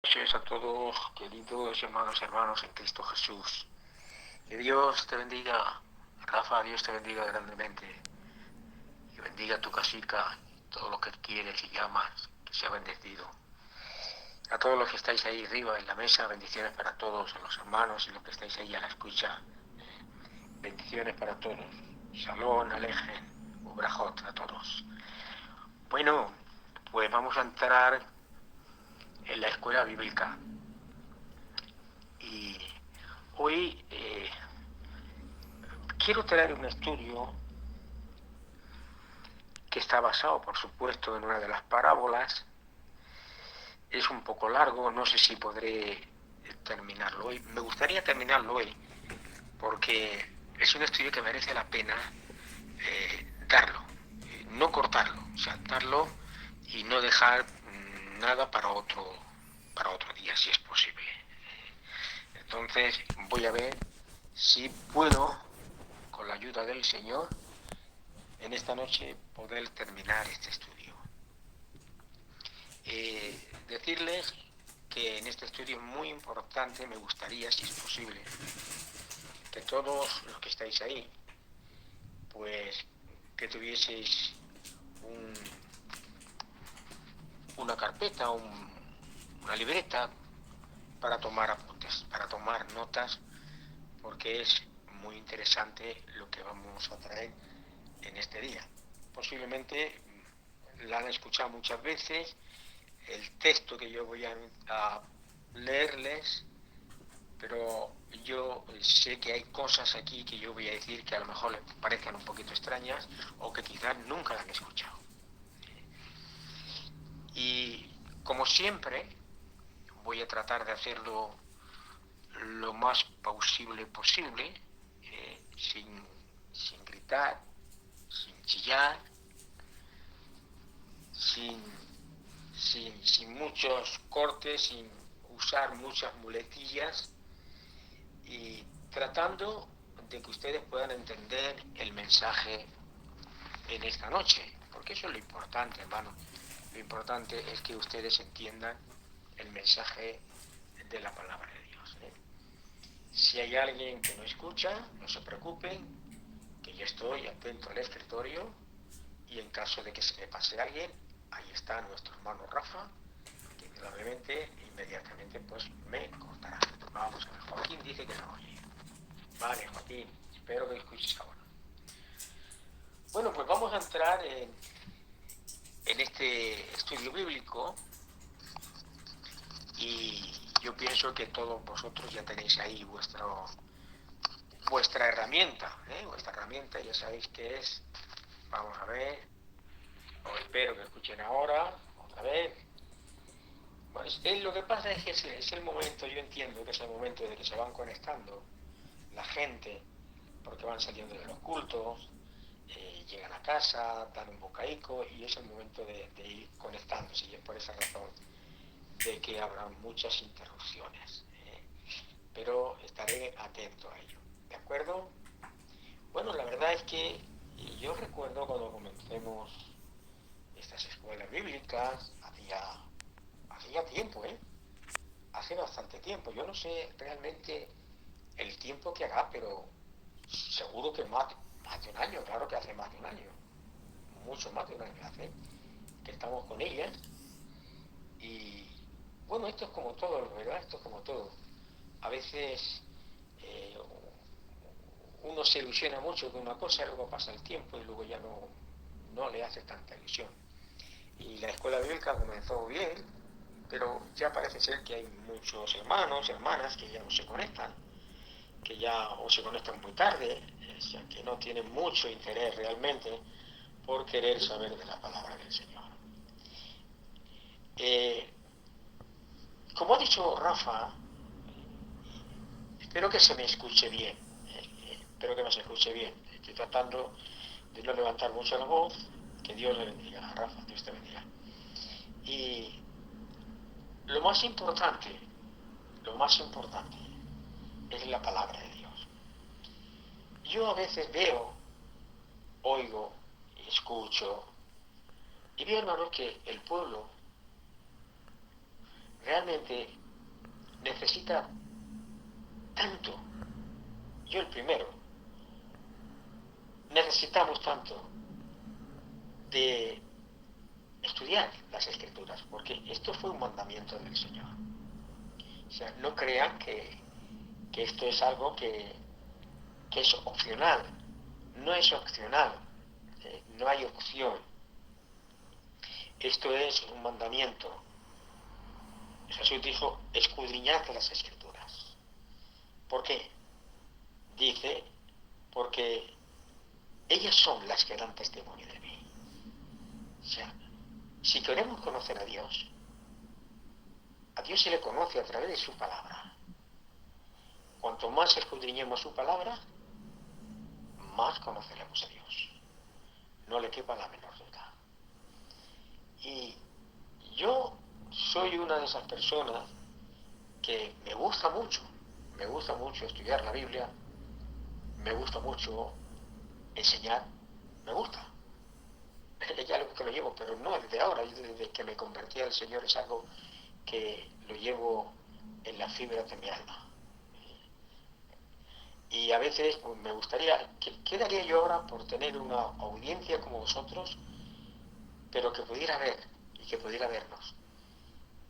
Noches a todos, queridos hermanos en Cristo Jesús. Que Dios te bendiga, Rafa, Dios te bendiga grandemente. Que bendiga tu casica, todo lo que quieres y llamas, que sea bendecido. A todos los que estáis ahí arriba en la mesa, bendiciones para todos, a los hermanos y los que estáis ahí a la escucha. Bendiciones para todos. Shalom, Alejen, Ubrajot a todos. Bueno, pues vamos a entrar en la escuela bíblica. Y hoy quiero traer un estudio que está basado, por supuesto, en una de las parábolas. Es un poco largo, no sé si podré terminarlo hoy. Me gustaría terminarlo hoy, porque es un estudio que merece la pena darlo, no cortarlo, o sea, darlo y no dejar nada para otro día, si es posible. Entonces voy a ver si puedo, con la ayuda del Señor, en esta noche poder terminar este estudio. Decirles que en este estudio muy importante me gustaría, si es posible, que todos los que estáis ahí, pues que tuvieseis un, una carpeta, una libreta para tomar apuntes, para tomar notas, porque es muy interesante lo que vamos a traer en este día. Posiblemente la han escuchado muchas veces, el texto que yo voy a leerles, pero yo sé que hay cosas aquí que yo voy a decir que a lo mejor les parezcan un poquito extrañas o que quizás nunca las han escuchado. Y como siempre, voy a tratar de hacerlo lo más plausible posible, sin gritar, sin chillar, sin, sin muchos cortes, sin usar muchas muletillas y tratando de que ustedes puedan entender el mensaje en esta noche, porque eso es lo importante, hermano. Lo importante es que ustedes entiendan el mensaje de la palabra de Dios. Si hay alguien que no escucha, no se preocupen, que yo estoy atento al escritorio y en caso de que se me pase alguien, ahí está nuestro hermano Rafa, que probablemente inmediatamente pues me cortará. Vamos a ver, Joaquín dice que no oye. Vale, Joaquín, espero que escuches ahora. Bueno, pues vamos a entrar en este estudio bíblico y yo pienso que todos vosotros ya tenéis ahí vuestra herramienta, vuestra herramienta, ya sabéis que es, vamos a ver, os espero que escuchen ahora, otra vez. Pues, lo que pasa es que es el momento, yo entiendo que es el momento de que se van conectando la gente, porque van saliendo de los cultos, llegan a casa, dan un bocaico y es el momento de ir conectándose y es por esa razón de que habrá muchas interrupciones. Pero estaré atento a ello. ¿De acuerdo? Bueno, la verdad es que yo recuerdo cuando comencemos estas escuelas bíblicas, hacía tiempo, hace bastante tiempo. Yo no sé realmente el tiempo que hará, pero seguro que más de un año, claro que hace más de un año, mucho más de un año hace que estamos con ellas. Y bueno, esto es como todo, ¿verdad? Esto es como todo. A veces eh, uno se ilusiona mucho con una cosa, luego pasa el tiempo y luego ya no le hace tanta ilusión. Y la escuela bíblica comenzó bien, pero ya parece ser que hay muchos hermanos, hermanas que ya no se conectan, que ya o se conectan muy tarde, o sea, que no tienen mucho interés realmente por querer saber de la palabra del Señor. Eh, como ha dicho Rafa, espero que se me escuche bien, espero que me se escuche bien. Estoy tratando de no levantar mucho la voz, que Dios le bendiga, Rafa, Dios te bendiga. Y lo más importante, lo más importante es la palabra de Dios. Yo a veces veo, oigo, escucho y veo, hermanos, que el pueblo realmente necesita tanto, yo el primero, necesitamos tanto de estudiar las Escrituras, porque esto fue un mandamiento del Señor. O sea, no crean que esto es algo que es opcional. No es opcional, no hay opción. Esto es un mandamiento. Jesús dijo, escudriñad las Escrituras. ¿Por qué? Dice, porque ellas son las que dan testimonio de mí. O sea, si queremos conocer a Dios se le conoce a través de su palabra. Cuanto más escudriñemos su palabra, más conoceremos a Dios. No le quepa la menor duda. Y yo soy una de esas personas que me gusta mucho estudiar la Biblia, me gusta mucho enseñar, me gusta. Ya lo que lo llevo, pero no desde ahora, desde que me convertí al Señor es algo que lo llevo en la fibra de mi alma. Y a veces pues, me gustaría, ¿qué daría yo ahora por tener una audiencia como vosotros, pero que pudiera ver y que pudiera vernos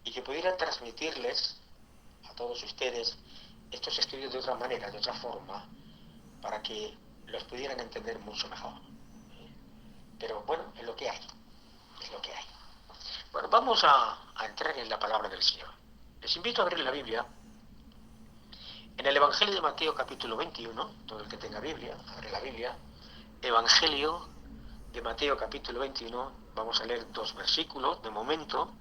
y que pudiera transmitirles a todos ustedes estos estudios de otra manera, de otra forma, para que los pudieran entender mucho mejor? Pero bueno, es lo que hay, es lo que hay. Bueno, vamos a entrar en la palabra del Señor. Les invito a abrir la Biblia en el Evangelio de Mateo capítulo 21, todo el que tenga Biblia, abre la Biblia. Evangelio de Mateo capítulo 21, vamos a leer 2 versículos de momento,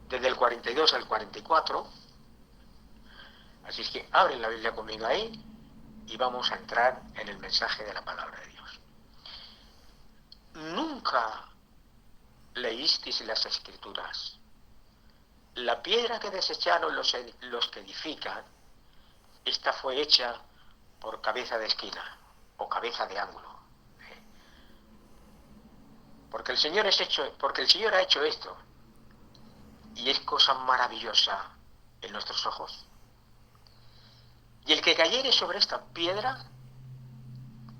desde el 42 al 44. Así es que abren la Biblia conmigo ahí y vamos a entrar en el mensaje de la palabra de Dios. Nunca leísteis las Escrituras. La piedra que desecharon los que edifican, esta fue hecha por cabeza de esquina o cabeza de ángulo. Porque el Señor ha hecho esto y es cosa maravillosa en nuestros ojos. Y el que cayere sobre esta piedra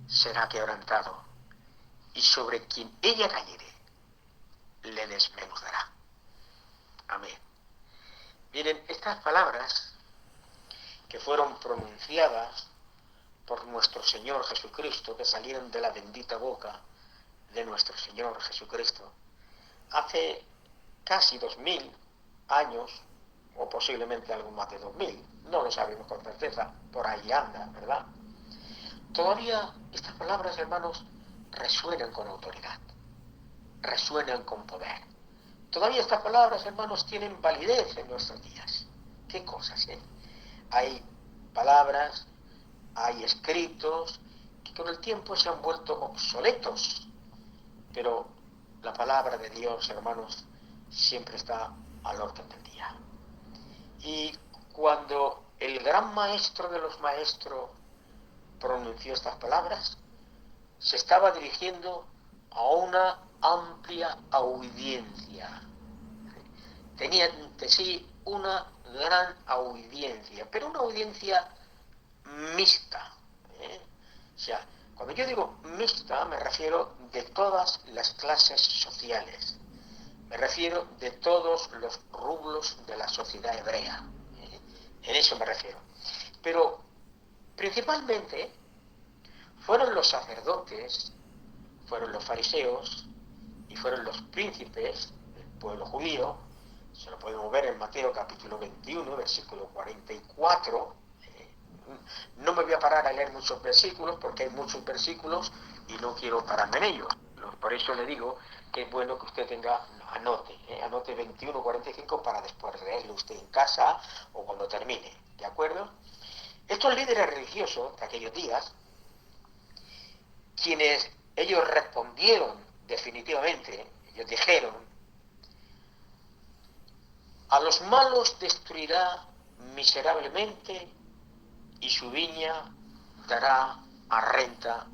será quebrantado, y sobre quien ella cayere le desmenuzará. Amén. Miren, estas palabras que fueron pronunciadas por nuestro Señor Jesucristo, que salieron de la bendita boca de nuestro Señor Jesucristo, hace casi 2000 años, o posiblemente algo más de 2000, no lo sabemos con certeza, por ahí anda, ¿verdad? Todavía estas palabras, hermanos, resuenan con autoridad, resuenan con poder. Todavía estas palabras, hermanos, tienen validez en nuestros días. ¿Qué cosas, eh? Hay palabras, hay escritos que con el tiempo se han vuelto obsoletos, pero la palabra de Dios, hermanos, siempre está al orden del día. Y cuando el gran maestro de los maestros pronunció estas palabras, se estaba dirigiendo a una amplia audiencia. Tenía ante sí una gran audiencia, pero una audiencia mixta. O sea, cuando yo digo mixta, me refiero de todas las clases sociales. Me refiero de todos los rublos de la sociedad hebrea. En eso me refiero. Pero principalmente fueron los sacerdotes, fueron los fariseos y fueron los príncipes del pueblo judío. Se lo podemos ver en Mateo capítulo 21, versículo 44. No me voy a parar a leer muchos versículos porque hay muchos versículos y no quiero pararme en ellos. Por eso le digo que es bueno que usted anote 21:45 para después leerlo usted en casa o cuando termine, ¿de acuerdo? Estos líderes religiosos de aquellos días, quienes ellos respondieron definitivamente, ellos dijeron: a los malos destruirá miserablemente y su viña dará a renta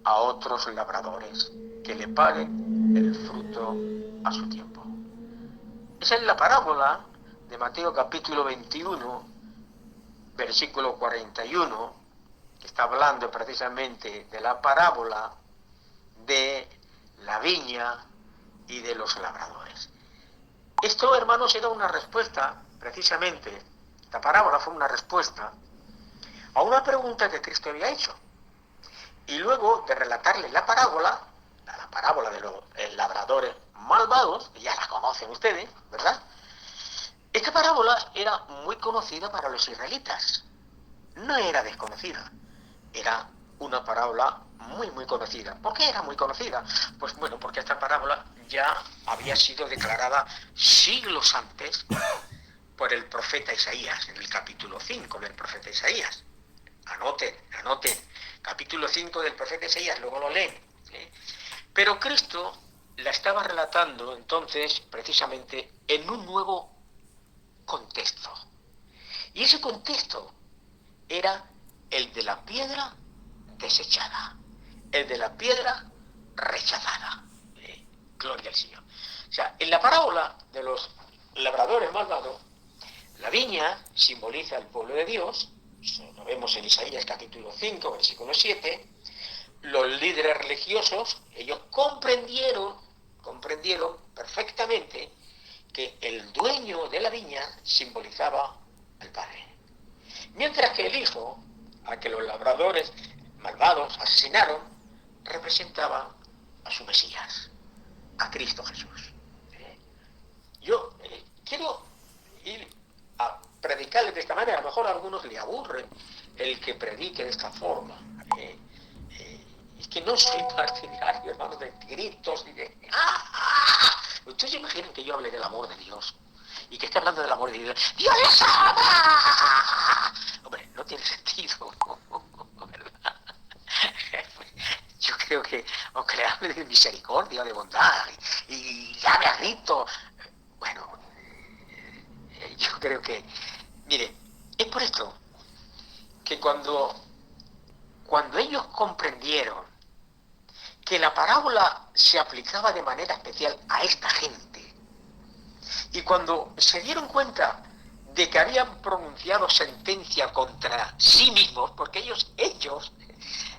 a otros labradores que le paguen el fruto a su tiempo. Esa es la parábola de Mateo capítulo 21, versículo 41, que está hablando precisamente de la parábola de la viña y de los labradores. Esto, hermanos, era una respuesta, precisamente, esta parábola fue una respuesta a una pregunta que Cristo había hecho. Y luego de relatarles la parábola de los labradores malvados, que ya la conocen ustedes, ¿verdad? Esta parábola era muy conocida para los israelitas. No era desconocida, era una parábola muy, muy conocida. ¿Por qué era muy conocida? Pues bueno, porque esta parábola ya había sido declarada siglos antes por el profeta Isaías, en el capítulo 5 del profeta Isaías. Anoten, capítulo 5 del profeta Isaías, luego lo leen. Pero Cristo la estaba relatando entonces precisamente en un nuevo contexto. Y ese contexto era el de la piedra desechada, el de la piedra rechazada. Gloria al Señor. O sea, en la parábola de los labradores malvados, la viña simboliza al pueblo de Dios, eso lo vemos en Isaías capítulo 5, versículo 7. Los líderes religiosos, ellos comprendieron perfectamente que el dueño de la viña simbolizaba al Padre. Mientras que el Hijo, a que los labradores malvados asesinaron, representaba a su Mesías, a Cristo Jesús. Yo quiero ir a predicarles de esta manera. A lo mejor a algunos le aburre el que predique de esta forma. Es que no soy partidario, hermanos, de gritos y de... Ustedes se imaginan que yo hable del amor de Dios y que esté hablando del amor de Dios. ¡Dios les ama! Hombre, no tiene sentido, ¿verdad? Yo creo que, aunque le hable de misericordia, de bondad, y llame a grito, bueno, yo creo que, mire, es por esto que cuando ellos comprendieron que la parábola se aplicaba de manera especial a esta gente, y cuando se dieron cuenta de que habían pronunciado sentencia contra sí mismos, porque ellos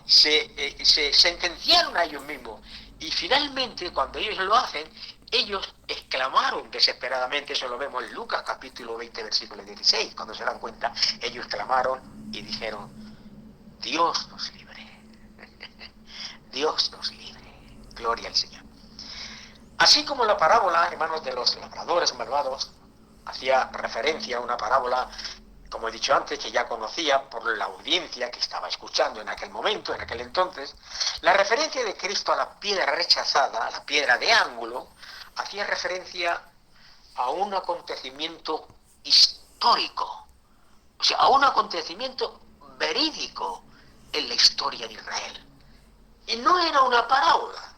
se sentenciaron a ellos mismos, y finalmente cuando ellos lo hacen, ellos exclamaron desesperadamente. Eso lo vemos en Lucas capítulo 20 versículo 16, cuando se dan cuenta, ellos clamaron y dijeron: Dios nos libre, Dios nos libre, gloria al Señor. Así como la parábola, hermanos, de los labradores malvados hacía referencia a una parábola, como he dicho antes, que ya conocía por la audiencia que estaba escuchando en aquel momento, en aquel entonces, la referencia de Cristo a la piedra rechazada, a la piedra de ángulo, hacía referencia a un acontecimiento histórico, o sea, a un acontecimiento verídico en la historia de Israel. Y no era una parábola,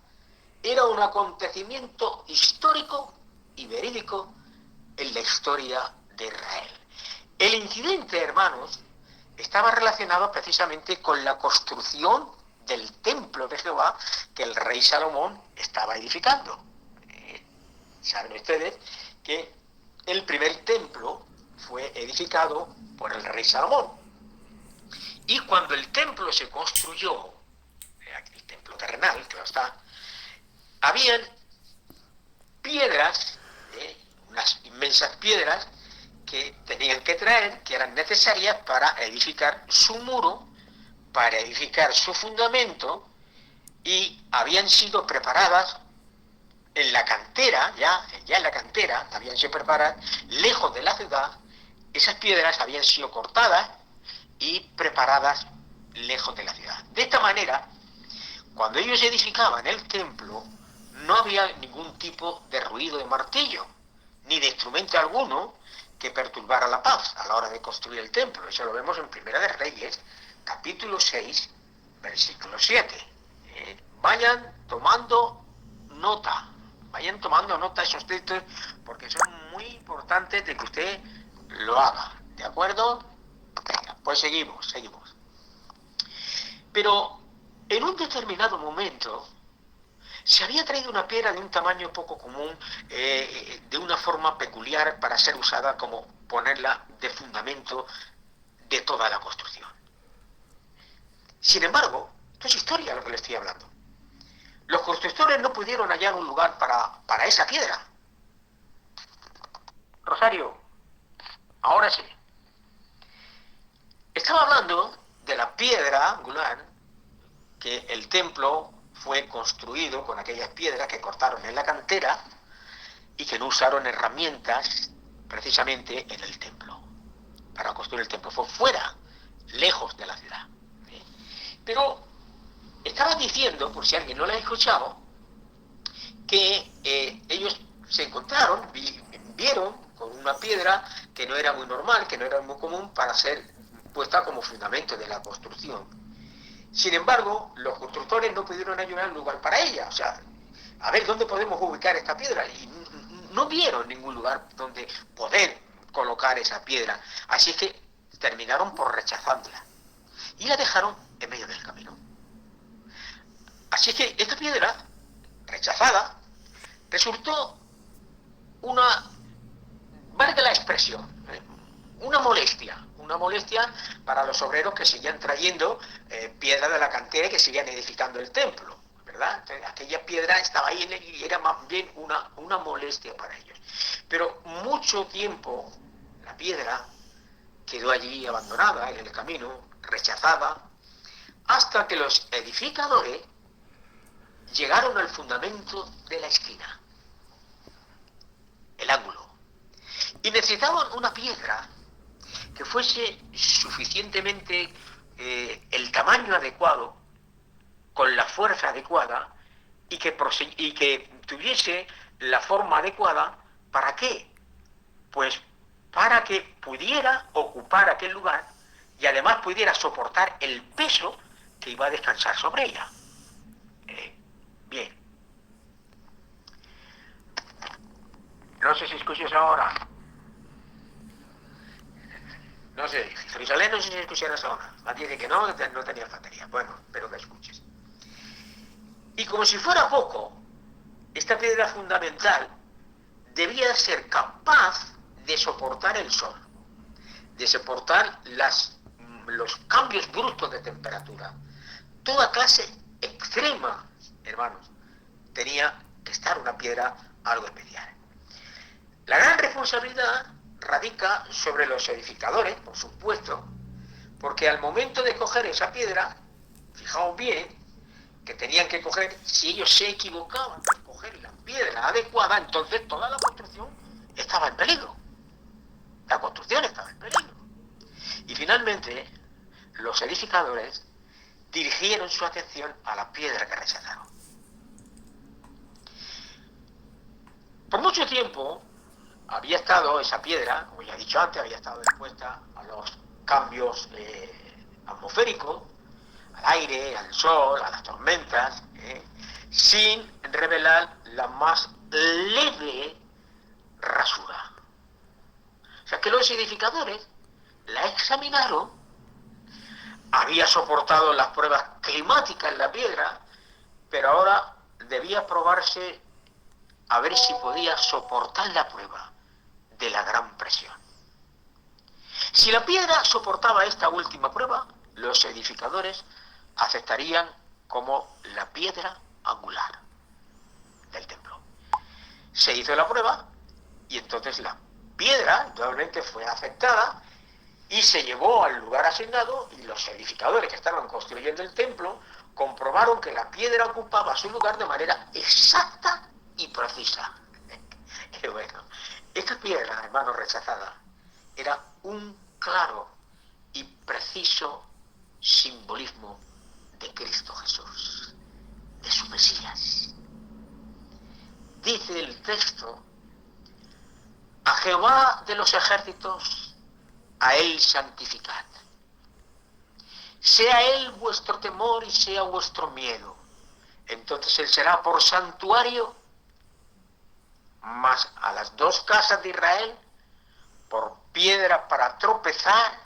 era un acontecimiento histórico y verídico en la historia de Israel. El incidente, hermanos, estaba relacionado precisamente con la construcción del templo de Jehová que el rey Salomón estaba edificando. Saben ustedes que el primer templo fue edificado por el rey Salomón. Y cuando el templo se construyó, el templo terrenal, claro está, habían piedras, unas inmensas piedras que tenían que traer, que eran necesarias para edificar su muro, para edificar su fundamento, y habían sido preparadas en la cantera, ya en la cantera, habían sido preparadas lejos de la ciudad. Esas piedras habían sido cortadas y preparadas lejos de la ciudad. De esta manera, cuando ellos edificaban el templo, no había ningún tipo de ruido de martillo, ni de instrumento alguno que perturbara la paz a la hora de construir el templo. Eso lo vemos en Primera de Reyes, capítulo 6, versículo 7. Vayan tomando nota esos textos, porque son muy importantes de que usted lo haga, ¿de acuerdo? Venga, pues seguimos. Pero en un determinado momento Se había traído una piedra de un tamaño poco común, de una forma peculiar para ser usada como ponerla de fundamento de toda la construcción. Sin embargo, esto es historia lo que le estoy hablando. Los constructores no pudieron hallar un lugar para esa piedra. Rosario, ahora sí. Estaba hablando de la piedra angular, que el templo fue construido con aquellas piedras que cortaron en la cantera y que no usaron herramientas precisamente en el templo. Para construir el templo fue fuera, lejos de la ciudad. Pero estaba diciendo, por si alguien no lo ha escuchado, que ellos se encontraron, vieron con una piedra que no era muy normal, que no era muy común para ser puesta como fundamento de la construcción. Sin embargo, los constructores no pudieron hallar un lugar para ella. O sea, a ver, ¿dónde podemos ubicar esta piedra? Y no vieron ningún lugar donde poder colocar esa piedra. Así es que terminaron por rechazándola. Y la dejaron en medio del camino. Así es que esta piedra, rechazada, resultó una, valga la expresión, una molestia para los obreros que seguían trayendo piedra de la cantera y que seguían edificando el templo, ¿verdad? Entonces, aquella piedra estaba ahí y era más bien una molestia para ellos. Pero mucho tiempo la piedra quedó allí abandonada en el camino, rechazada, hasta que los edificadores llegaron al fundamento de la esquina, el ángulo, y necesitaban una piedra que fuese suficientemente el tamaño adecuado, con la fuerza adecuada, y que tuviese la forma adecuada. ¿Para qué? Pues para que pudiera ocupar aquel lugar y además pudiera soportar el peso que iba a descansar sobre ella. Bien. No sé si escuchas ahora. No sé, Jerusalén no sé si escucharás ahora. Nadie dice que no tenía batería. Bueno, espero que escuches. Y como si fuera poco, esta piedra fundamental debía ser capaz de soportar el sol, de soportar los cambios bruscos de temperatura. Toda clase extrema, hermanos, tenía que estar una piedra algo especial. La gran responsabilidad radica sobre los edificadores, por supuesto, porque al momento de coger esa piedra, fijaos bien, que tenían que coger, si ellos se equivocaban al coger la piedra adecuada, entonces toda la construcción estaba en peligro. La construcción estaba en peligro. Y finalmente, los edificadores dirigieron su atención a la piedra que rechazaron. Por mucho tiempo había estado esa piedra, como ya he dicho antes, había estado expuesta a los cambios atmosféricos, al aire, al sol, a las tormentas, sin revelar la más leve rasura. O sea que los edificadores la examinaron, había soportado las pruebas climáticas en la piedra, pero ahora debía probarse a ver si podía soportar la prueba de la gran presión. Si la piedra soportaba esta última prueba, los edificadores aceptarían como la piedra angular del templo. Se hizo la prueba y entonces la piedra indudablemente fue aceptada y se llevó al lugar asignado, y los edificadores que estaban construyendo el templo comprobaron que la piedra ocupaba su lugar de manera exacta y precisa. Qué bueno. Esta piedra, hermano, rechazada, era un claro y preciso simbolismo de Cristo Jesús, de su Mesías. Dice el texto: a Jehová de los ejércitos, a él santificad. Sea él vuestro temor y sea vuestro miedo. Entonces él será por santuario, mas a las dos casas de Israel por piedra para tropezar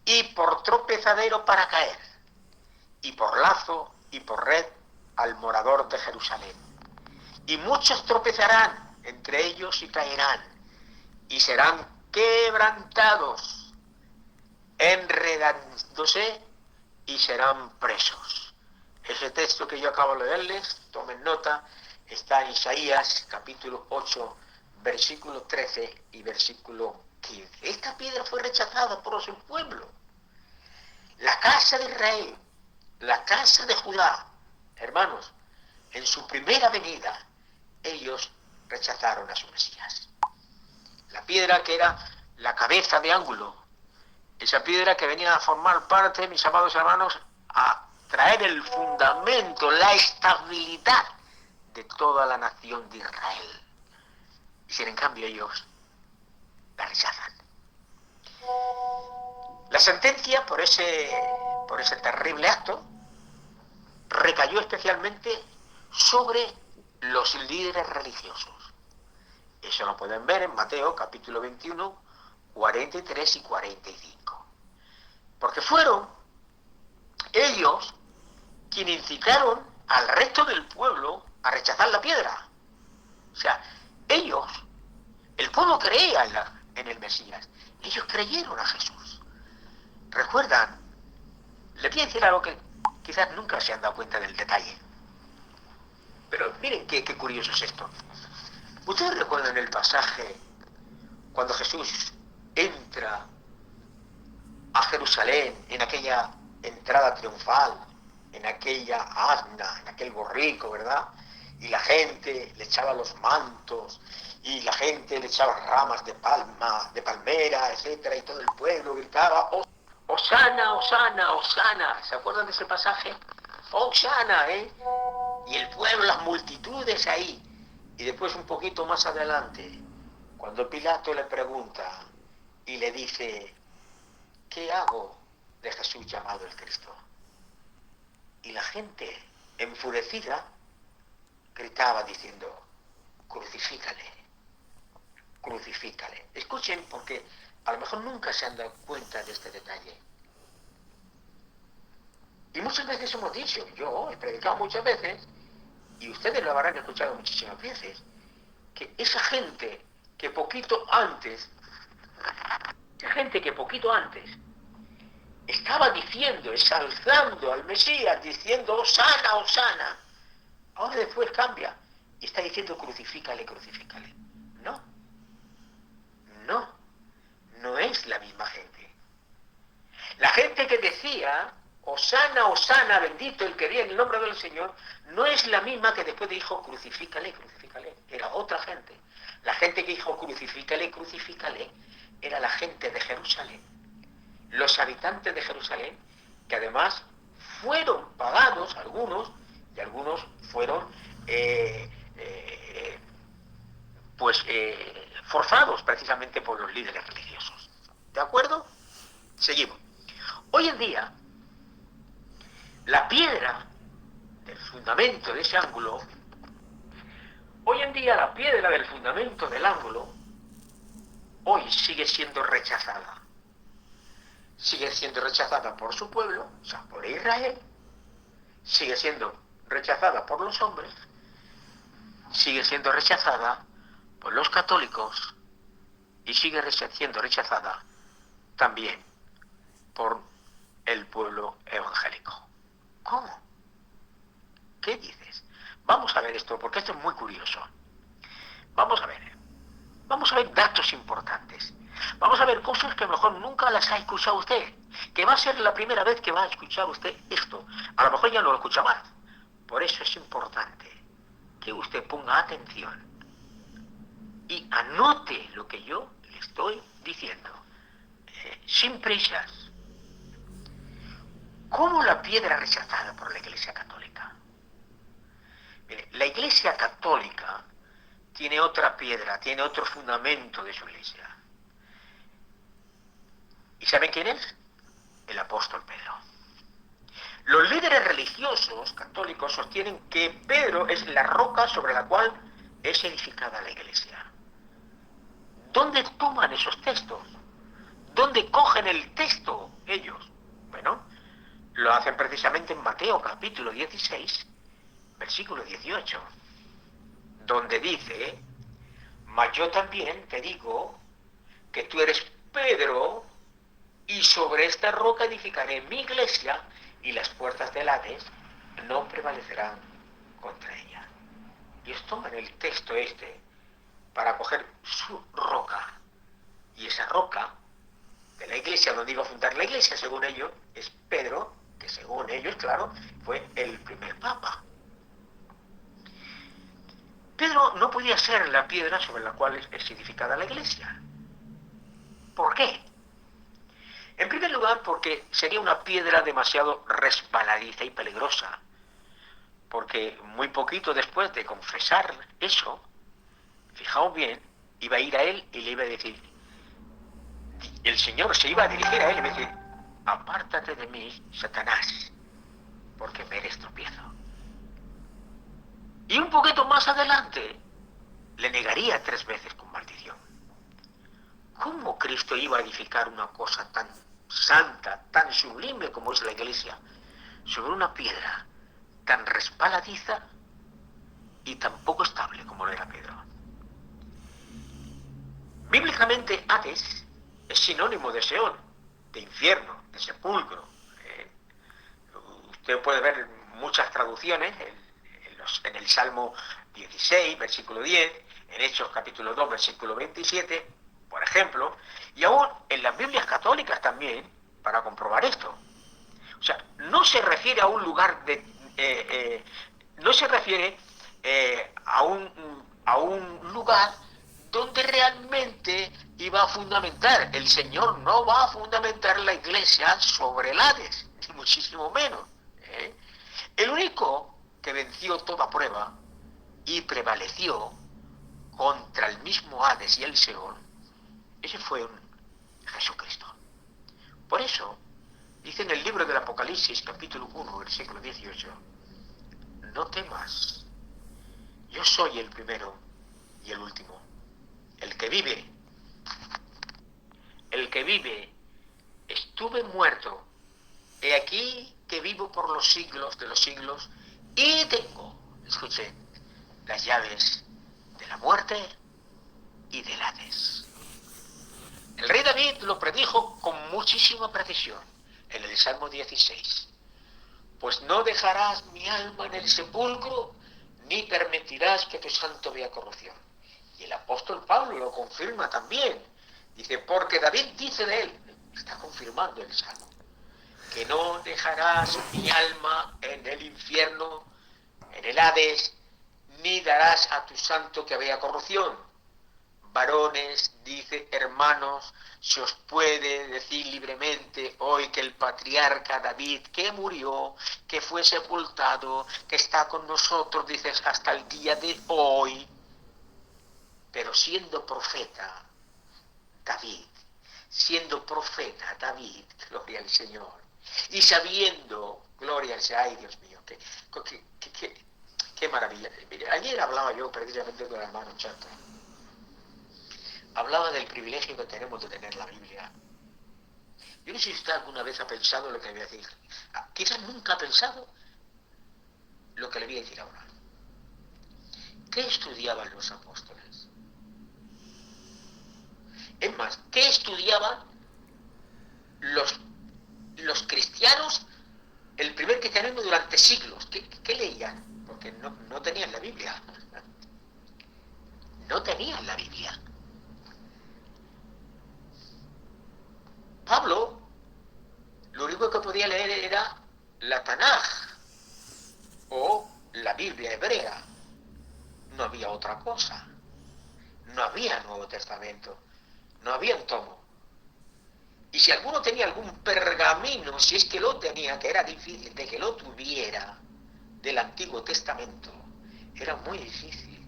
y por tropezadero para caer, y por lazo y por red al morador de Jerusalén. Y muchos tropezarán entre ellos y caerán, y serán quebrantados, enredándose y serán presos. Ese texto que yo acabo de leerles, tomen nota, está en Isaías capítulo 8, versículo 13 y versículo 15. Esta piedra fue rechazada por su pueblo. La casa de Israel, la casa de Judá, hermanos, en su primera venida, ellos rechazaron a su Mesías. La piedra que era la cabeza de ángulo, esa piedra que venía a formar parte, mis amados hermanos, a traer el fundamento, la estabilidad de toda la nación de Israel. Y sin en cambio ellos la rechazan. La sentencia por ese terrible acto recayó especialmente sobre los líderes religiosos. Eso lo pueden ver en Mateo capítulo 21, 43 y 45. Porque fueron ellos quienes incitaron al resto del pueblo a rechazar la piedra. O sea, ellos, el pueblo creía en el Mesías. Ellos creyeron a Jesús. ¿Recuerdan? Les voy a decir algo que quizás nunca se han dado cuenta del detalle. Pero miren qué curioso es esto. ¿Ustedes recuerdan el pasaje cuando Jesús entra a Jerusalén en aquella entrada triunfal, en aquella asna, en aquel borrico, ¿verdad? Y la gente le echaba los mantos, y la gente le echaba ramas de palma, de palmera, etcétera, y todo el pueblo gritaba, ¡Hosana, Hosana, Hosana! ¿Se acuerdan de ese pasaje? ¡Hosana, Y el pueblo, las multitudes ahí. Y después un poquito más adelante, cuando Pilato le pregunta y le dice, ¿qué hago de Jesús llamado el Cristo? Y la gente, enfurecida, gritaba diciendo, crucifícale, crucifícale. Escuchen, porque a lo mejor nunca se han dado cuenta de este detalle. Y muchas veces hemos dicho, yo he predicado muchas veces, y ustedes lo habrán escuchado muchísimas veces, que esa gente que poquito antes estaba diciendo, exalzando al Mesías, diciendo, Hosana, Hosana, ahora después cambia y está diciendo, crucifícale, crucifícale. No es la misma gente. La gente que decía, Hosana, Hosana, bendito el que viene en el nombre del Señor, no es la misma que después dijo, crucifícale, crucifícale. Era otra gente. La gente que dijo, crucifícale, crucifícale, era la gente de Jerusalén. Los habitantes de Jerusalén, que además fueron pagados, algunos, y algunos fueron forzados precisamente por los líderes religiosos. ¿De acuerdo? Seguimos. Hoy en día, la piedra del fundamento de ese ángulo, hoy sigue siendo rechazada. Sigue siendo rechazada por su pueblo, o sea, por Israel, sigue siendo rechazada por los hombres, sigue siendo rechazada por los católicos y sigue siendo rechazada también por el pueblo evangélico. ¿Cómo? ¿Qué dices? Vamos a ver esto, porque esto es muy curioso. Vamos a ver datos importantes. Vamos a ver cosas que a lo mejor nunca las ha escuchado usted, que va a ser la primera vez que va a escuchar usted esto. A lo mejor ya no lo escucha más. Por eso es importante que usted ponga atención y anote lo que yo le estoy diciendo, sin prisas. ¿Cómo la piedra rechazada por la Iglesia Católica? Mire, la Iglesia Católica tiene otra piedra, tiene otro fundamento de su Iglesia. ¿Y saben quién es? El apóstol Pedro. Los líderes religiosos católicos sostienen que Pedro es la roca sobre la cual es edificada la Iglesia. ¿Dónde toman esos textos? ¿Dónde cogen el texto ellos? Bueno, lo hacen precisamente en Mateo capítulo 16, versículo 18, donde dice: mas yo también te digo que tú eres Pedro, y sobre esta roca edificaré mi iglesia, y las puertas del Hades no prevalecerán contra ella. Y ellos toman el texto este para coger su roca, y esa roca de la iglesia, donde iba a fundar la iglesia, según ellos, es Pedro, que según ellos, claro, fue el primer papa. Pedro no podía ser la piedra sobre la cual es edificada la iglesia. ¿Por qué? En primer lugar, porque sería una piedra demasiado resbaladiza y peligrosa, porque muy poquito después de confesar eso, fijaos bien, iba a ir a él y le iba a decir, el Señor se iba a dirigir a él y le iba a decir: apártate de mí, Satanás, porque me eres tropiezo. Y un poquito más adelante, le negaría 3 veces con maldición. ¿Cómo Cristo iba a edificar una cosa tan santa, tan sublime como es la iglesia, sobre una piedra tan resbaladiza y tan poco estable como lo era Pedro? Bíblicamente, Hades es sinónimo de Seón, de infierno, de sepulcro. Usted puede ver muchas traducciones en el Salmo 16, versículo 10, en Hechos capítulo 2, versículo 27, por ejemplo, y aún en las Biblias católicas también, para comprobar esto. O sea, no se refiere a un lugar no se refiere a un lugar donde realmente iba a fundamentar. El Señor no va a fundamentar la iglesia sobre el Hades, ni muchísimo menos. El único que venció toda prueba y prevaleció contra el mismo Hades y el Seol, ese fue Jesucristo. Por eso, dice en el libro del Apocalipsis, capítulo 1, versículo 18, no temas, yo soy el primero y el último, el que vive, estuve muerto, he aquí que vivo por los siglos de los siglos, y tengo, escuchen, las llaves de la muerte y del Hades. El rey David lo predijo con muchísima precisión en el Salmo 16. Pues no dejarás mi alma en el sepulcro, ni permitirás que tu santo vea corrupción. Y el apóstol Pablo lo confirma también. Dice, porque David dice de él, está confirmando el Salmo, que no dejarás mi alma en el infierno, en el Hades, ni darás a tu santo que vea corrupción. Varones, dice, hermanos, se os puede decir libremente hoy que el patriarca David, que murió, que fue sepultado, que está con nosotros, dices, hasta el día de hoy, pero siendo profeta David, gloria al Señor, y sabiendo, gloria al Señor, ay Dios mío, qué maravilla. Mire, ayer hablaba yo precisamente con el hermano Chato. Hablaba del privilegio que tenemos de tener la Biblia. Yo no sé si usted alguna vez ha pensado lo que le voy a decir. Quizás nunca ha pensado lo que le voy a decir ahora. ¿Qué estudiaban los apóstoles? Es más, ¿qué estudiaban los cristianos, el primer cristianismo durante siglos? ¿Qué leían? Porque no tenían la Biblia. No tenían la Biblia. Pablo, lo único que podía leer era la Tanaj o la Biblia hebrea. No había otra cosa. No había Nuevo Testamento. No había un tomo. Y si alguno tenía algún pergamino, si es que lo tenía, que era difícil de que lo tuviera, del Antiguo Testamento, era muy difícil.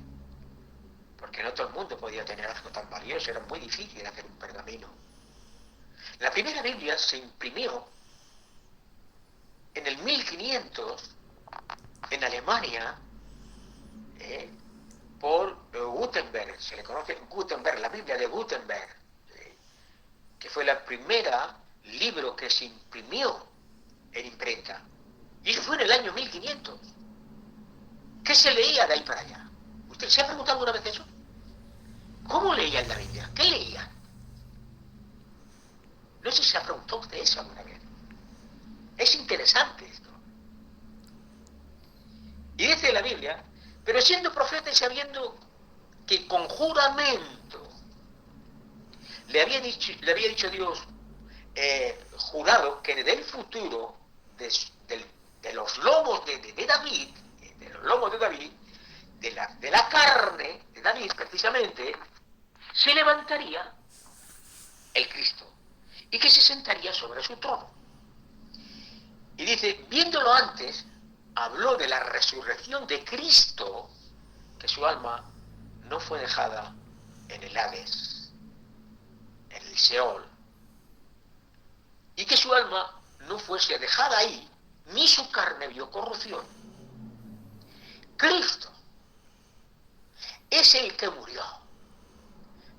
Porque no todo el mundo podía tener algo tan valioso, era muy difícil hacer un pergamino. La primera Biblia se imprimió en el 1500 en Alemania por Gutenberg, se le conoce Gutenberg, la Biblia de Gutenberg, que fue la primera libro que se imprimió en imprenta. Y eso fue en el año 1500. ¿Qué se leía de ahí para allá? ¿Usted se ha preguntado alguna vez eso? ¿Cómo leían la Biblia? ¿Qué leían? No sé si se ha preguntado usted eso alguna vez. Es interesante esto. Y dice la Biblia, pero siendo profeta y sabiendo que con juramento le había dicho Dios, jurado, que del futuro, de los lomos de David, de los lomos de David, de la carne de David precisamente, se levantaría el Cristo y que se sentaría sobre su trono. Y dice, viéndolo antes, habló de la resurrección de Cristo, que su alma no fue dejada en el Hades, en el Seol, y que su alma no fuese dejada ahí, ni su carne vio corrupción. Cristo es el que murió,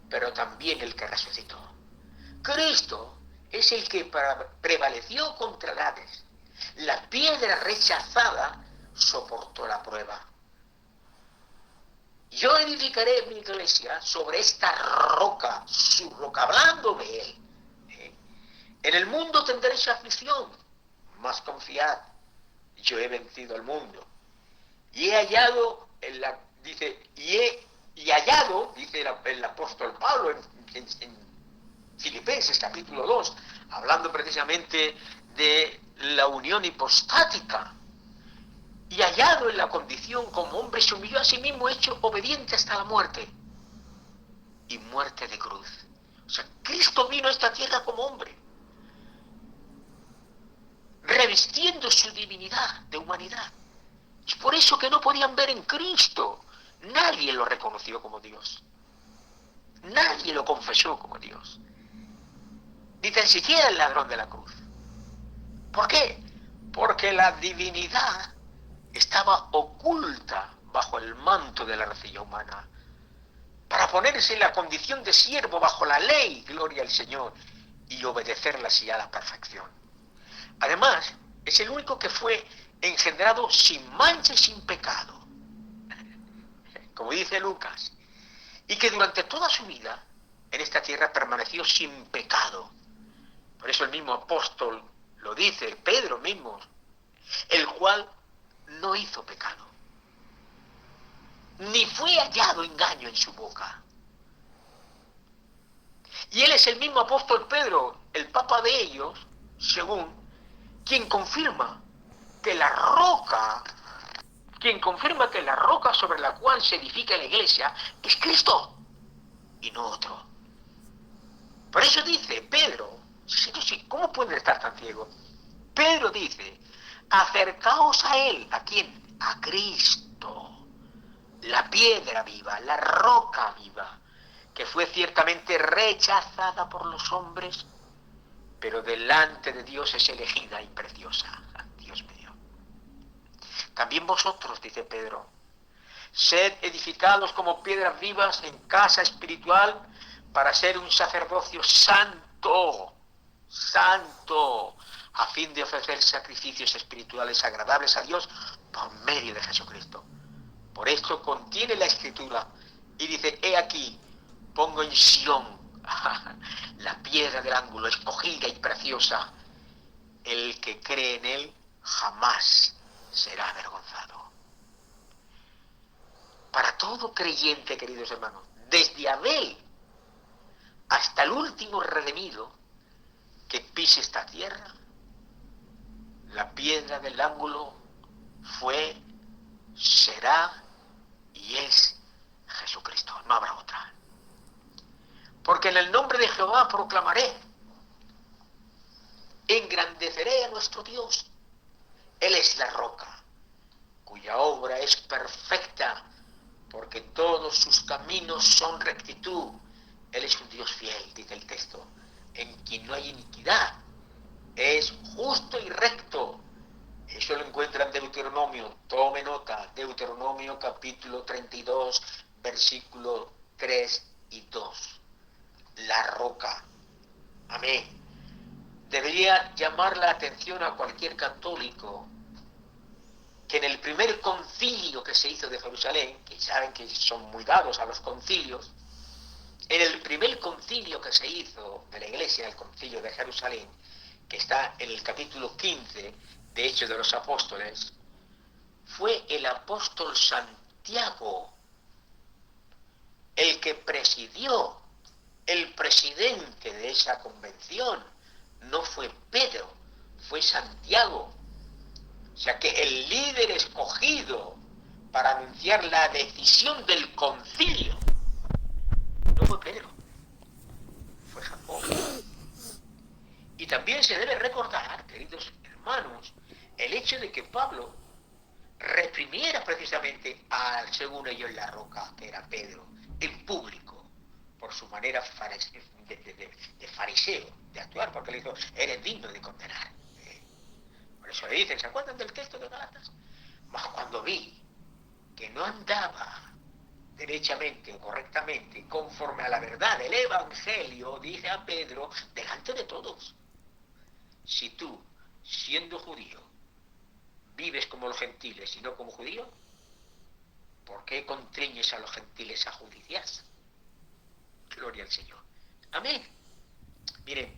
pero también el que resucitó. Cristo es el que prevaleció contra el Hades. La piedra rechazada soportó la prueba. Yo edificaré mi iglesia sobre esta roca, su roca, hablando de él. En el mundo tendréis aflicción, mas confiad, yo he vencido al mundo. Y he hallado, hallado, dice el apóstol Pablo en Filipenses capítulo 2, hablando precisamente de la unión hipostática. Y hallado en la condición como hombre, se humilló a sí mismo, hecho obediente hasta la muerte. Y muerte de cruz. O sea, Cristo vino a esta tierra como hombre, revestiendo su divinidad de humanidad. Es por eso que no podían ver en Cristo. Nadie lo reconoció como Dios. Nadie lo confesó como Dios. Ni tan siquiera el ladrón de la cruz. ¿Por qué? Porque la divinidad estaba oculta bajo el manto de la arcilla humana, para ponerse en la condición de siervo bajo la ley, gloria al Señor, y obedecerla así a la perfección. Además, es el único que fue engendrado sin mancha y sin pecado, como dice Lucas, y que durante toda su vida en esta tierra permaneció sin pecado. Por eso el mismo apóstol lo dice, Pedro mismo, el cual no hizo pecado, ni fue hallado engaño en su boca. Y él es el mismo apóstol Pedro, el papa de ellos, según, quien confirma que la roca sobre la cual se edifica la iglesia es Cristo y no otro. Por eso dice Pedro, ¿cómo pueden estar tan ciegos? Pedro dice, acercaos a él, ¿a quién? A Cristo, la piedra viva, la roca viva, que fue ciertamente rechazada por los hombres, pero delante de Dios es elegida y preciosa. Dios mío. También vosotros, dice Pedro, sed edificados como piedras vivas en casa espiritual para ser un sacerdocio santo, a fin de ofrecer sacrificios espirituales agradables a Dios por medio de Jesucristo. Por esto contiene la Escritura y dice, he aquí, pongo en Sión la piedra del ángulo, escogida y preciosa. El que cree en él jamás será avergonzado. Para todo creyente, queridos hermanos, desde Abel hasta el último redimido que pise esta tierra, la piedra del ángulo fue, será y es Jesucristo. No habrá otra. Porque en el nombre de Jehová proclamaré, engrandeceré a nuestro Dios. Él es la roca, cuya obra es perfecta, porque todos sus caminos son rectitud. Él es un Dios fiel, dice el texto, en quien no hay iniquidad. Es justo y recto. Eso lo encuentran en Deuteronomio. Tome nota, Deuteronomio capítulo 32, versículo 3 y 2. La roca. Amén. Debería llamar la atención a cualquier católico que en el primer concilio que se hizo de Jerusalén, que saben que son muy dados a los concilios, en el primer concilio que se hizo de la Iglesia, el concilio de Jerusalén, que está en el capítulo 15 de Hechos de los Apóstoles, fue el apóstol Santiago el que presidió, el presidente de esa convención. No fue Pedro, fue Santiago. O sea que el líder escogido para anunciar la decisión del concilio no fue Pedro, fue Jacobo. Y también se debe recordar, queridos hermanos, el hecho de que Pablo reprimiera precisamente al según ellos la roca, que era Pedro, en público, por su manera de fariseo, de actuar, porque le dijo, eres digno de condenar. Por eso le dicen, ¿se acuerdan del texto de Gálatas? Mas cuando vi que no andaba derechamente o correctamente conforme a la verdad del Evangelio, dice a Pedro, delante de todos, si tú, siendo judío, vives como los gentiles y no como judío, ¿por qué contriñes a los gentiles a judicias? Gloria al Señor. Amén. Miren,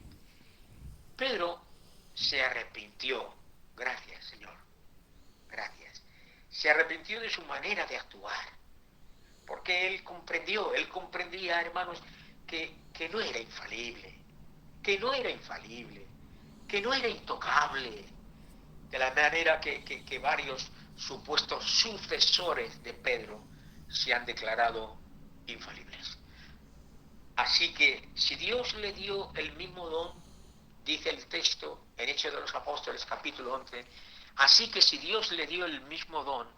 Pedro se arrepintió. Gracias, Señor. Gracias. Se arrepintió de su manera de actuar. Porque él comprendía, hermanos, que no era infalible, que no era infalible, que no era intocable, de la manera que varios supuestos sucesores de Pedro se han declarado infalibles. Así que si Dios le dio el mismo don, dice el texto en Hechos de los Apóstoles capítulo 11, así que si Dios le dio el mismo don,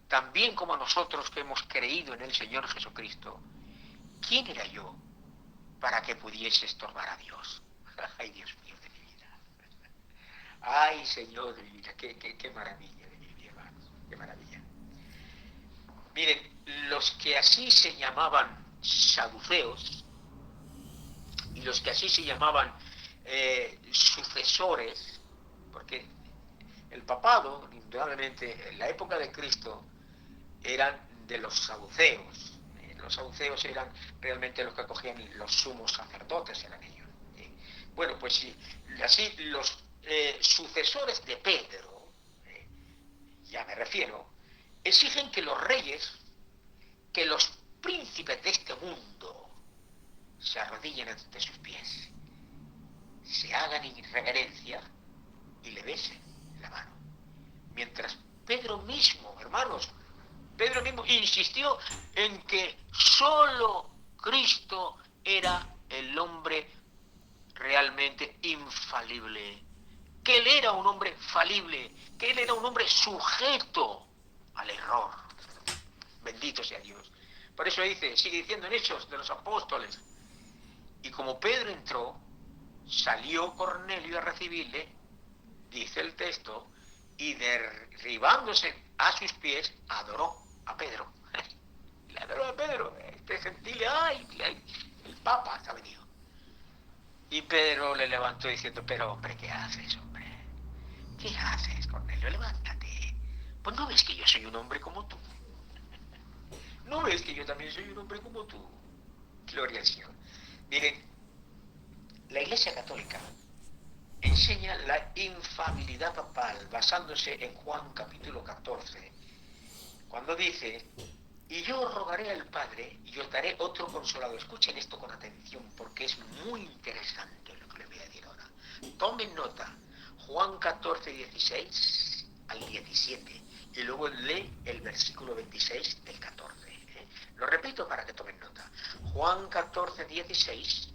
también como a nosotros que hemos creído en el Señor Jesucristo, ¿quién era yo para que pudiese estorbar a Dios? Ay, Dios mío de mi vida. Ay, Señor de mi vida, qué maravilla de mi vida, hermanos, qué maravilla. Miren, los que así se llamaban saduceos y los que así se llamaban sucesores, porque el papado, indudablemente, en la época de Cristo, eran de los saduceos. Los saduceos eran realmente los que acogían los sumos sacerdotes, eran ellos. Bueno, pues sí, así los sucesores de Pedro, ya me refiero, exigen que los reyes, que los príncipes de este mundo se arrodillen ante sus pies, se hagan reverencia y le besen la mano. Mientras Pedro mismo, hermanos, Pedro mismo insistió en que solo Cristo era el hombre realmente infalible, que él era un hombre falible, que él era un hombre sujeto al error. Bendito sea Dios. Por eso dice, sigue diciendo en Hechos de los Apóstoles, y como Pedro entró, salió Cornelio a recibirle, dice el texto, y derribándose a sus pies, adoró a Pedro. Le adoró a Pedro. Este gentil, ay, el Papa está venido. Y Pedro le levantó diciendo, pero hombre, ¿qué haces, hombre? ¿Qué haces, Cornelio? Levántate. Pues no ves que yo soy un hombre como tú. ¿No ves que yo también soy un hombre como tú? Gloria al Señor. Miren, la Iglesia Católica enseña la infalibilidad papal basándose en Juan capítulo 14, cuando dice, y yo rogaré al Padre y os daré otro consolador. Escuchen esto con atención porque es muy interesante lo que les voy a decir ahora. Tomen nota, Juan 14, 16 al 17 y luego lee el versículo 26 del 14. Lo repito para que tomen nota. Juan 14, 16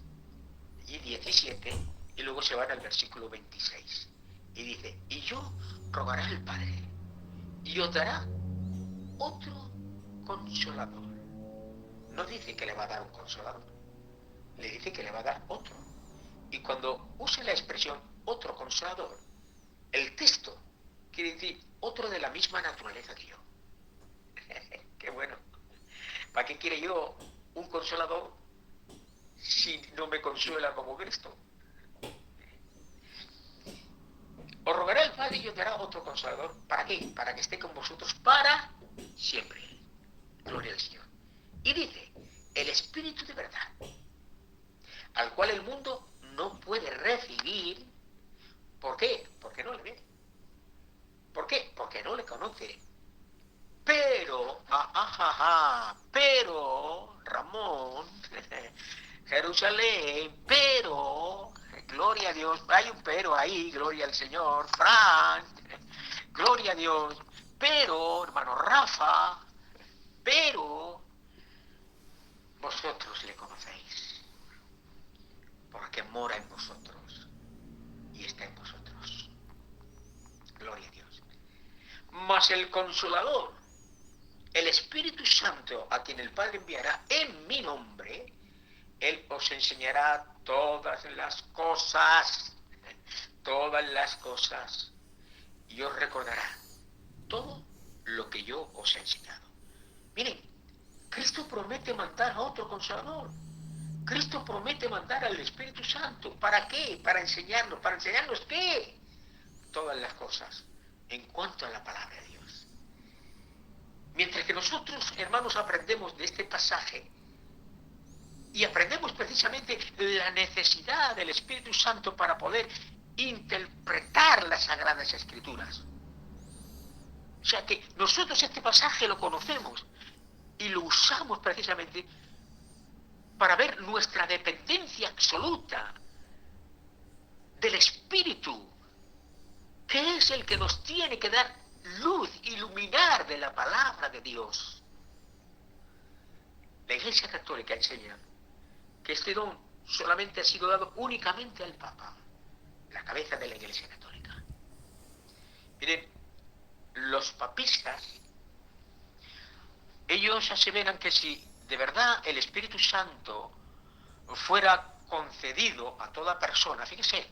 y 17 y luego se van al versículo 26 y dice, y yo rogaré al Padre y os dará otro consolador. No dice que le va a dar un consolador, le dice que le va a dar otro. Y cuando use la expresión otro consolador, el texto quiere decir otro de la misma naturaleza que yo. Qué bueno. ¿Para qué quiere yo un consolador si no me consuela como Cristo? os rogará el Padre y os dará otro Consolador. ¿Para qué? Para que esté con vosotros para siempre. Gloria al Señor. Y dice, el Espíritu de verdad, al cual el mundo no puede recibir. ¿Por qué? Porque no le ve. ¿Por qué? Porque no le conoce. Pero, pero, Ramón, Jerusalén, pero, gloria a Dios, hay un pero ahí, gloria al Señor, Fran, gloria a Dios, pero, hermano Rafa, pero, vosotros le conocéis, porque mora en vosotros y está en vosotros. Gloria a Dios. Mas el Consolador, el Espíritu Santo, a quien el Padre enviará en mi nombre, Él os enseñará todas las cosas, y os recordará todo lo que yo os he enseñado. Miren, Cristo promete mandar a otro Consolador. Cristo promete mandar al Espíritu Santo. ¿Para qué? Para enseñarnos. ¿Para enseñarnos qué? Todas las cosas en cuanto a la palabra de Dios. Mientras que nosotros, hermanos, aprendemos de este pasaje y aprendemos precisamente la necesidad del Espíritu Santo para poder interpretar las Sagradas Escrituras. O sea que nosotros este pasaje lo conocemos y lo usamos precisamente para ver nuestra dependencia absoluta del Espíritu, que es el que nos tiene que dar luz, iluminar de la palabra de Dios. La Iglesia Católica enseña que este don solamente ha sido dado únicamente al Papa, la cabeza de la Iglesia Católica. Miren, los papistas, ellos aseveran que si de verdad el Espíritu Santo fuera concedido a toda persona, fíjense,